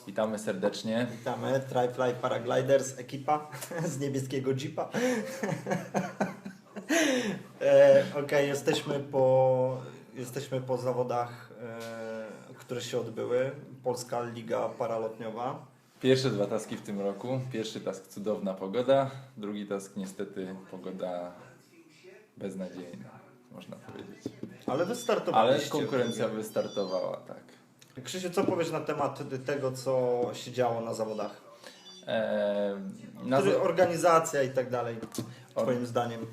Witamy serdecznie. Witamy, Tri-Fly Paragliders, ekipa z niebieskiego jeepa. Okej, jesteśmy po zawodach, które się odbyły. Polska Liga Paralotniowa. Pierwsze 2 taski w tym roku. Pierwszy task cudowna pogoda, drugi task niestety pogoda beznadziejna, można powiedzieć. Ale wystartowaliście. Ale konkurencja wystartowała, tak. Krzysiu, co powiesz na temat tego, co się działo na zawodach? Organizacja i tak dalej, twoim zdaniem?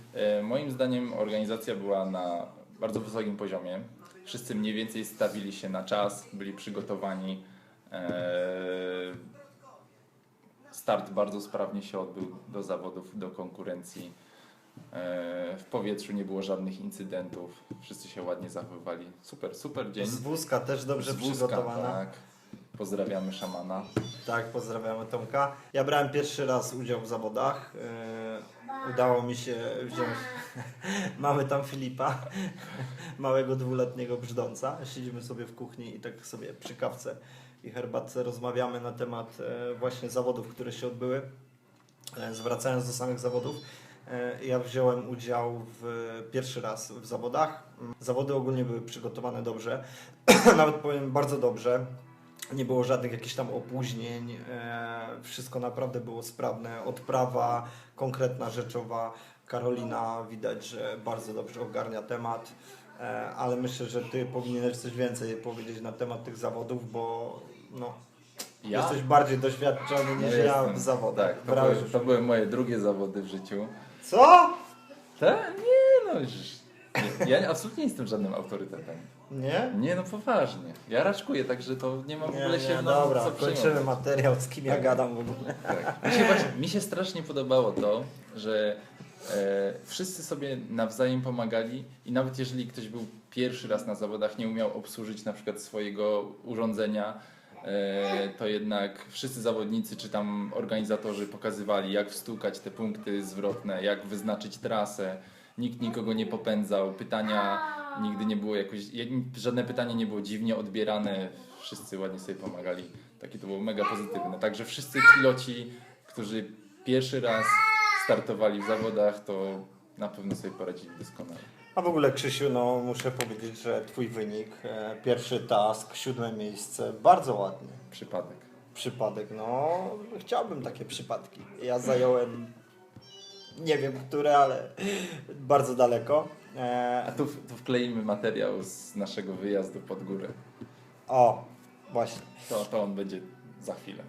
Moim zdaniem organizacja była na bardzo wysokim poziomie. Wszyscy mniej więcej stawili się na czas, byli przygotowani. Start bardzo sprawnie się odbył do zawodów, do konkurencji. W powietrzu nie było żadnych incydentów. Wszyscy się ładnie zachowywali. Super dzień. Z wózka też dobrze przygotowana. Tak. Pozdrawiamy szamana. Tak, pozdrawiamy Tomka. Ja brałem pierwszy raz udział w zawodach. Udało mi się wziąć. Mamy tam Filipa, małego 2-letniego brzdąca. Siedzimy sobie w kuchni i tak sobie przy kawce i herbatce rozmawiamy na temat właśnie zawodów, które się odbyły. Zwracając do samych zawodów, ja wziąłem udział pierwszy raz w zawodach. Zawody ogólnie były przygotowane dobrze, nawet powiem bardzo dobrze. Nie było żadnych jakichś tam opóźnień, wszystko naprawdę było sprawne, odprawa konkretna, rzeczowa. Karolina widać, że bardzo dobrze ogarnia temat, ale myślę, że Ty powinieneś coś więcej powiedzieć na temat tych zawodów, bo no, jesteś bardziej doświadczony niż ja w zawodach. Tak, to były moje drugie zawody w życiu. Co? Tak? Nie no, już. Ja absolutnie nie jestem żadnym autorytetem. Nie? Nie, no poważnie. Ja raczkuję, także to nie ma w ogóle się dobra, co kończymy przejmować. materiał, z kim ja gadam w ogóle. Tak. Mi się strasznie podobało to, że wszyscy sobie nawzajem pomagali i nawet jeżeli ktoś był pierwszy raz na zawodach, nie umiał obsłużyć na przykład swojego urządzenia, to jednak wszyscy zawodnicy czy tam organizatorzy pokazywali, jak wstukać te punkty zwrotne, jak wyznaczyć trasę. Nikt nikogo nie popędzał, pytania nigdy nie było jakoś, żadne pytanie nie było dziwnie odbierane, wszyscy ładnie sobie pomagali, takie to było mega pozytywne. Także wszyscy piloci, którzy pierwszy raz startowali w zawodach, to na pewno sobie poradzili doskonale. A w ogóle Krzysiu, no muszę powiedzieć, że Twój wynik, pierwszy task, 7. miejsce, bardzo ładnie. Przypadek, no chciałbym takie przypadki. Ja zająłem, nie wiem które, ale bardzo daleko. A tu wkleimy materiał z naszego wyjazdu pod górę. O, właśnie. To on będzie za chwilę.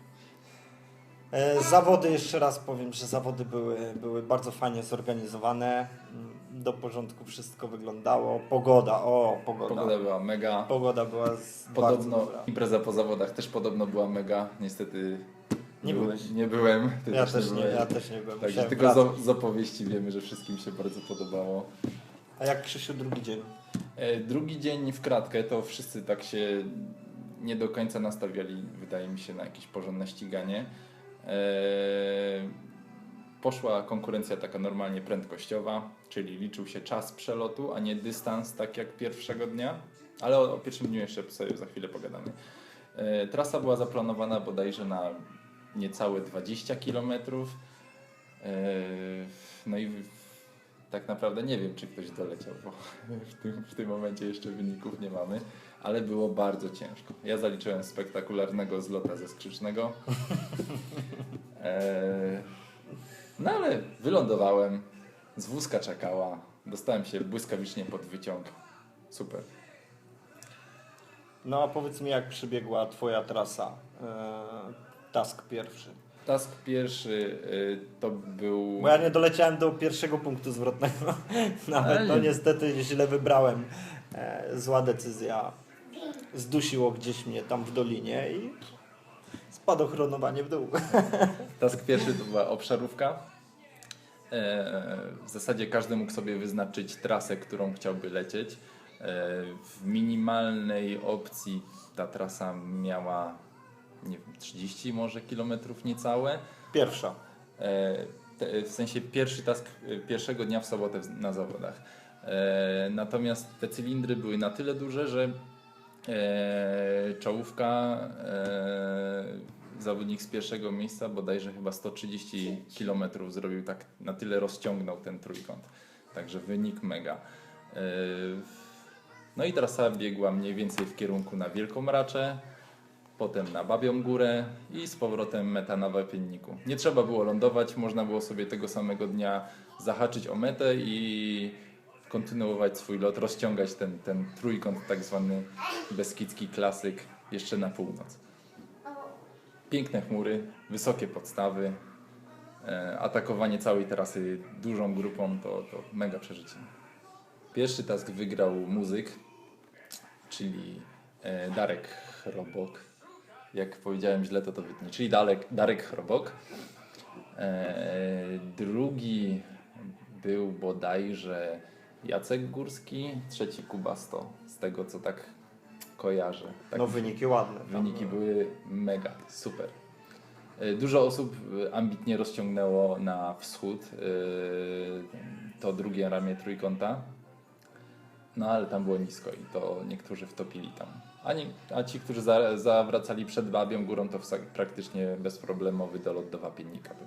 Zawody, jeszcze raz powiem, że zawody były bardzo fajnie zorganizowane. Do porządku wszystko wyglądało. Pogoda. Pogoda była mega. Pogoda była podobno bardzo dobra. impreza po zawodach też podobno była mega. Niestety Nie byłeś. Nie byłem. Ja też nie byłem. Także tylko z opowieści wiemy, że wszystkim się bardzo podobało. A jak Krzysiu drugi dzień? Drugi dzień w kratkę to wszyscy tak się nie do końca nastawiali, wydaje mi się, na jakieś porządne ściganie. Poszła konkurencja taka normalnie prędkościowa, czyli liczył się czas przelotu, a nie dystans, tak jak pierwszego dnia. Ale o pierwszym dniu jeszcze sobie za chwilę pogadamy. Trasa była zaplanowana bodajże na niecałe 20 km. No i tak naprawdę nie wiem, czy ktoś doleciał, bo w tym momencie jeszcze wyników nie mamy, ale było bardzo ciężko. Ja zaliczyłem spektakularnego zlota ze Skrzycznego. No ale wylądowałem, z wózka czekała, dostałem się błyskawicznie pod wyciąg. Super. No a powiedz mi, jak przebiegła Twoja trasa? Task pierwszy. Task pierwszy to był... Bo ja nie doleciałem do pierwszego punktu zwrotnego. Nawet to niestety źle wybrałem. Zła decyzja. Zdusiło gdzieś mnie tam w dolinie i spadochronowanie w dół. Task pierwszy to była obszarówka. W zasadzie każdy mógł sobie wyznaczyć trasę, którą chciałby lecieć. W minimalnej opcji ta trasa miała, nie wiem, 30 może kilometrów niecałe. Pierwsza. W sensie pierwszy task pierwszego dnia w sobotę na zawodach. Natomiast te cylindry były na tyle duże, że czołówka zawodnik z pierwszego miejsca, bodajże chyba 130 km zrobił, tak na tyle rozciągnął ten trójkąt. Także wynik mega. No i trasa biegła mniej więcej w kierunku na Wielką Raczę, potem na Babią Górę i z powrotem meta na Wapienniku. Nie trzeba było lądować, można było sobie tego samego dnia zahaczyć o metę i kontynuować swój lot, rozciągać ten trójkąt, tak zwany beskidzki klasyk, jeszcze na północ. Piękne chmury, wysokie podstawy, atakowanie całej trasy dużą grupą to mega przeżycie. Pierwszy task wygrał muzyk, czyli Darek Chrobok. Jak powiedziałem źle, to wytnij. Czyli Darek Chrobok. Drugi był bodajże Jacek Górski, trzeci Kuba 100, z tego co tak kojarzę. Tak, No wyniki ładne. wyniki były mega, super. Dużo osób ambitnie rozciągnęło na wschód to drugie ramię trójkąta, no ale tam było nisko i to niektórzy wtopili tam. A ci, którzy zawracali przed Babią Górą, to praktycznie bezproblemowy dolot do Wapiennika był.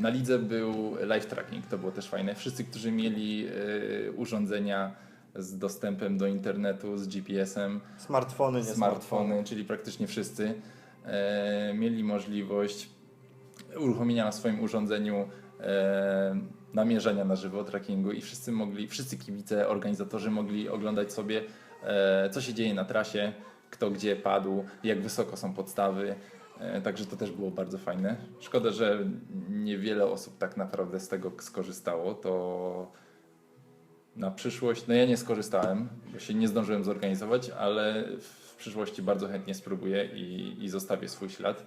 Na lidze był live tracking, to było też fajne. Wszyscy, którzy mieli urządzenia z dostępem do internetu, z GPS-em, Smartfony, nie smartfony, czyli praktycznie wszyscy, mieli możliwość uruchomienia na swoim urządzeniu namierzania na żywo trackingu i wszyscy kibice, organizatorzy mogli oglądać sobie, co się dzieje na trasie, kto gdzie padł, jak wysoko są podstawy. Także to też było bardzo fajne. Szkoda, że niewiele osób tak naprawdę z tego skorzystało. To na przyszłość, no ja nie skorzystałem, bo się nie zdążyłem zorganizować, ale w przyszłości bardzo chętnie spróbuję i zostawię swój ślad.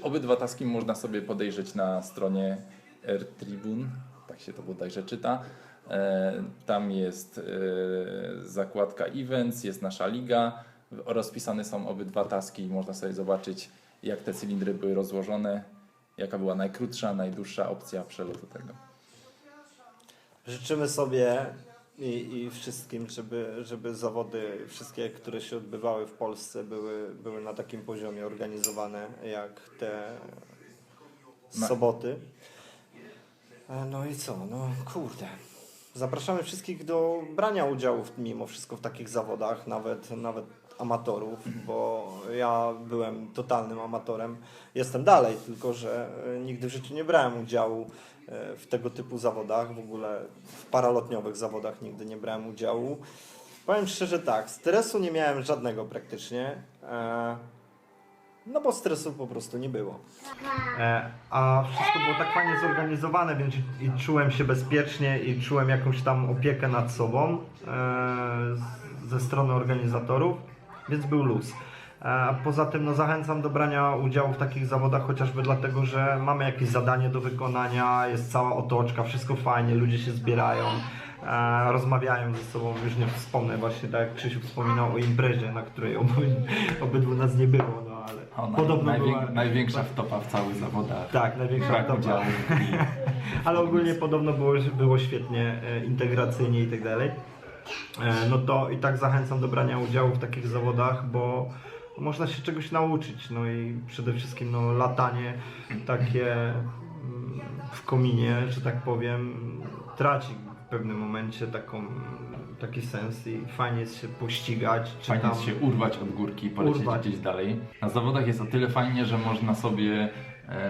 Obydwa taski można sobie podejrzeć na stronie Air Tribune, tak się to bodajże czyta. Tam jest zakładka Events, jest nasza liga. Rozpisane są obydwa taski i można sobie zobaczyć, jak te cylindry były rozłożone, jaka była najkrótsza, najdłuższa opcja przelotu tego. Życzymy sobie i wszystkim, żeby zawody wszystkie, które się odbywały w Polsce, były na takim poziomie organizowane jak te soboty. No i co? No kurde. Zapraszamy wszystkich do brania udziału mimo wszystko w takich zawodach, nawet amatorów, bo ja byłem totalnym amatorem. Jestem dalej, tylko że nigdy w życiu nie brałem udziału w tego typu zawodach, w ogóle w paralotniowych zawodach nigdy nie brałem udziału. Powiem szczerze tak, stresu nie miałem żadnego praktycznie, no bo stresu po prostu nie było. A wszystko było tak fajnie zorganizowane, więc i czułem się bezpiecznie i czułem jakąś tam opiekę nad sobą ze strony organizatorów, więc był luz. Poza tym no, zachęcam do brania udziału w takich zawodach chociażby dlatego, że mamy jakieś zadanie do wykonania, jest cała otoczka, wszystko fajnie, ludzie się zbierają, rozmawiają ze sobą. Już nie wspomnę właśnie, tak jak Krzysiu wspominał o imprezie, na której obydwu nas nie było, no ale podobno największa wtopa w całych zawodach. Tak, największa wtopa. Ale ogólnie podobno było świetnie, integracyjnie i tak dalej. No to i tak zachęcam do brania udziału w takich zawodach, bo można się czegoś nauczyć, no i przede wszystkim no, latanie takie w kominie, że tak powiem, traci w pewnym momencie taki sens i fajnie jest się pościgać. Fajnie jest się urwać od górki i polecieć gdzieś dalej. Na zawodach jest o tyle fajnie, że można sobie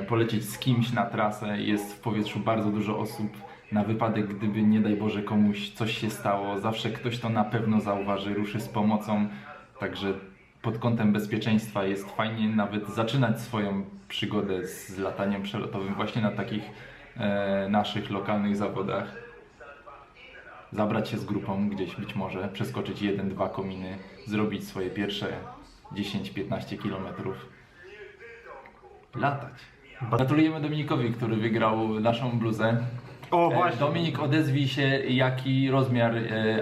polecieć z kimś na trasę, jest w powietrzu bardzo dużo osób. Na wypadek, gdyby nie daj Boże komuś coś się stało, zawsze ktoś to na pewno zauważy, ruszy z pomocą, także pod kątem bezpieczeństwa jest fajnie nawet zaczynać swoją przygodę z lataniem przelotowym właśnie na takich naszych lokalnych zawodach. Zabrać się z grupą gdzieś być może, przeskoczyć 1-2 kominy, zrobić swoje pierwsze 10-15 kilometrów, latać. Gratulujemy Dominikowi, który wygrał naszą bluzę. O właśnie. Dominik, odezwij się, jaki rozmiar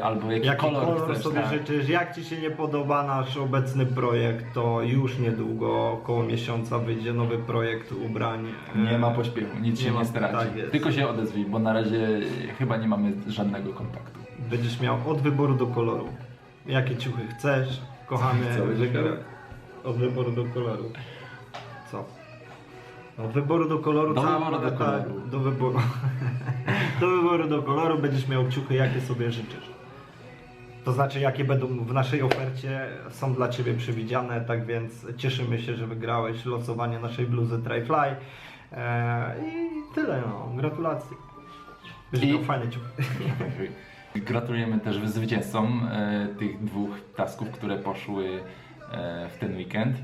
albo jaki kolor chcesz. Sobie tak? życzysz. Jak Ci się nie podoba nasz obecny projekt, to już niedługo, około miesiąca wyjdzie nowy projekt ubrań. Nie ma pośpiechu, nic się nie straci. Tak tylko się odezwij, bo na razie chyba nie mamy żadnego kontaktu. Będziesz miał od wyboru do koloru. Jakie ciuchy chcesz, kochamy Co, wybierać od wyboru do koloru. Co? Od wyboru do koloru, Do cała wyboru do paleta koloru. do wyboru. Do wyboru do koloru będziesz miał ciuchy, jakie sobie życzysz. To znaczy, jakie będą w naszej ofercie, są dla Ciebie przewidziane, tak więc cieszymy się, że wygrałeś losowanie naszej bluzy Tryfly. I tyle, no. Gratulacje. Będziesz miał fajne ciuchy. Gratulujemy też zwycięzcom tych 2 tasków, które poszły w ten weekend.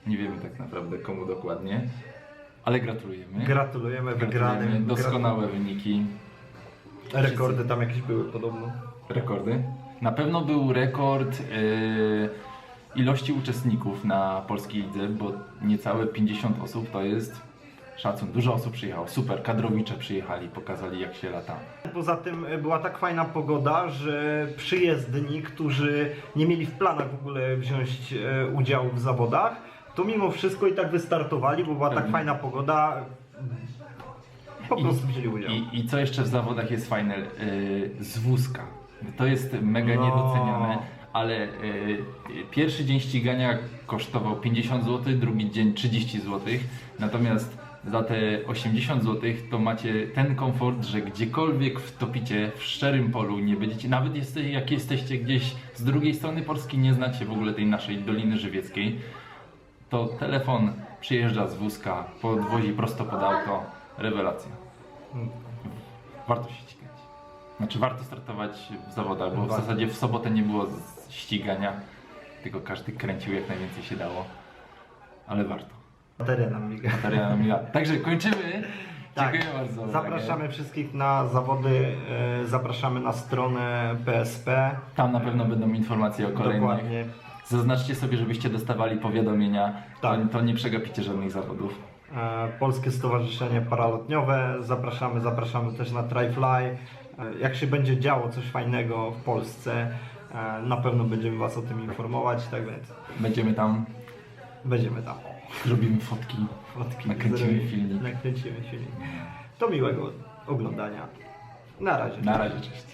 Nie wiemy tak naprawdę komu dokładnie, ale gratulujemy. Gratulujemy wygranym. Doskonałe wyniki. Rekordy tam jakieś były podobno. Rekordy. Na pewno był rekord ilości uczestników na polskiej lidze, bo niecałe 50 osób to jest szacun. Dużo osób przyjechało. Super, kadrowicze przyjechali, pokazali jak się lata. Poza tym była tak fajna pogoda, że przyjezdni, którzy nie mieli w planach w ogóle wziąć udziału w zawodach, to mimo wszystko i tak wystartowali, bo była tak Pewnie. fajna pogoda. Po prostu wzięli udział. I co jeszcze w zawodach jest fajne? Z wózka. To jest mega No. niedoceniane, ale pierwszy dzień ścigania kosztował 50 zł, drugi dzień 30 zł, natomiast za te 80 zł to macie ten komfort, że gdziekolwiek wtopicie w szczerym polu, nie będziecie, nawet jak jesteście gdzieś z drugiej strony Polski, nie znacie w ogóle tej naszej Doliny Żywieckiej, to telefon przyjeżdża z wózka, podwozi prosto pod auto, rewelacja. Warto się ścigać. Znaczy warto startować w zawodach, bo w Warto. zasadzie w sobotę nie było ścigania, tylko każdy kręcił jak najwięcej się dało, ale warto. Bateria nam miga. Bateria nam mila. Także kończymy. Tak. Dziękuję bardzo. za uwagę. Zapraszamy wszystkich na zawody, zapraszamy na stronę PSP. Tam na pewno będą informacje o kolejnych. Dokładnie. Zaznaczcie sobie, żebyście dostawali powiadomienia. Tak. To nie przegapicie żadnych zawodów. Polskie Stowarzyszenie Paralotniowe. Zapraszamy też na Tryfly. Jak się będzie działo coś fajnego w Polsce, na pewno będziemy Was o tym informować, tak więc Będziemy tam, będziemy tam. zrobimy fotki. Fotki Nakręcimy zrobimy. filmik. Nakręcimy filmik. Do miłego oglądania. Na razie. Na razie, cześć.